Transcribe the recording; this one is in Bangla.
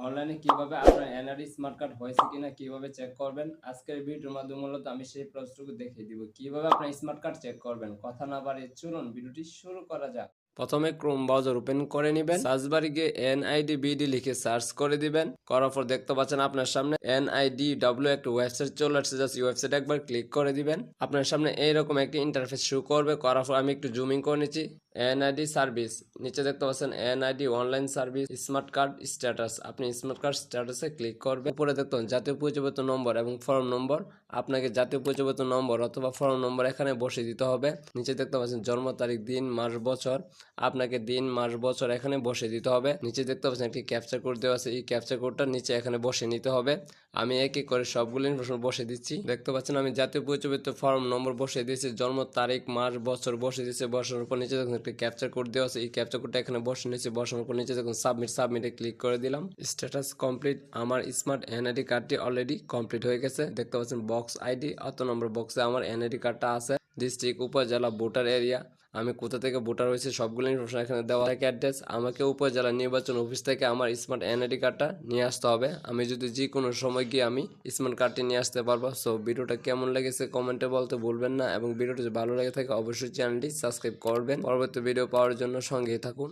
অনলাইনে কিভাবে আপনার এনআরই স্মার্ট কার্ড হয়েছে কিনা কিভাবে চেক করবেন আজকের ভিডিওর মাধ্যমে মূলত আমি সেই প্রসেসটুকু দেখিয়ে দিব কিভাবে আপনার স্মার্ট কার্ড চেক করবেন। কথা না বাড়িয়ে চলুন ভিডিওটি শুরু করা যাক। প্রথমে ক্রোম ব্রাউজার ওপেন করে নেবেন, সার্চ বারে গিয়ে এনআইডি বিডি লিখে সার্চ করে দিবেন। করার পর দেখতে পাচ্ছেন আপনার সামনে NIDW একটা ওয়েবসাইট চলে আসছে, জাস্ট এই ওয়েবসাইটে একবার ক্লিক করে দিবেন। আপনার সামনে এইরকম একটা ইন্টারফেস শো করবে। করার পর আমি একটু জুমিং করে নিচ্ছি। এনআইডি সার্ভিস নিচে দেখতে পাচ্ছেন NID online service smart card status, আপনি স্মার্ট কার্ড স্ট্যাটাসে ক্লিক করবেন। উপরে দেখতে পাচ্ছেন জাতীয় পরিচয়পত্র নম্বর এবং ফর্ম নম্বর, আপনাকে জাতীয় পরিচয়পত্র নম্বর অথবা ফর্ম নম্বর এখানে বসিয়ে দিতে হবে। নিচে দেখতে পাচ্ছেন জন্ম তারিখ, দিন, মাস, বছর, আপনাকে দিন, মাস, বছর এখানে বসিয়ে দিতে হবে। নিচে দেখতে পাচ্ছেন একটি ক্যাপচা কোড দেওয়া আছে, এই ক্যাপচা কোডটা নিচে এখানে বসিয়ে নিতে হবে। আমি এক এক করে সবগুলো ইনফরমেশন বসিয়ে দিচ্ছি। দেখতে পাচ্ছেন আমি জাতীয় পরিচয়পত্র ফর্ম নম্বর বসিয়ে দিয়েছি, জন্ম তারিখ, মাস, বছর বসিয়ে দিয়েছি। বসানোর পর নিচে দেখুন একটি ক্যাপচা কোড দেওয়া আছে, এই ক্যাপচা কোডটা এখানে বসিয়ে নিয়েছি। বসানোর পর নিচে দেখুন সাবমিটে ক্লিক করে দিলাম। স্ট্যাটাস কমপ্লিট, আমার স্মার্ট এনআইডি কার্ডটি অলরেডি কমপ্লিট হয়ে গেছে। দেখতে পাচ্ছেন বক্স আইডি, অত নম্বর বক্সে আমার এনআইডি কার্ডটা আছে। ডিস্ট্রিক্ট, উপজেলা, ভোটার এরিয়া, আমি কোথা থেকে ভোটার হয়েছে সবগুলো ইনফরমেশন এখানে দেওয়া থাকে। অ্যাড্রেস, আমাকে উপজেলা নির্বাচন অফিস থেকে আমার স্মার্ট এনআইডি কার্ডটা নিয়ে আসতে হবে। আমি যদি যে কোনো সময় গিয়ে আমি স্মার্ট কার্ডটি নিয়ে আসতে পারবো। সো ভিডিওটা কেমন লেগেছে কমেন্টে বলতে ভুলবেন না, এবং ভিডিওটি যদি ভালো লেগে থাকে অবশ্যই চ্যানেলটি সাবস্ক্রাইব করবেন। পরবর্তী ভিডিও পাওয়ার জন্য সঙ্গেই থাকুন।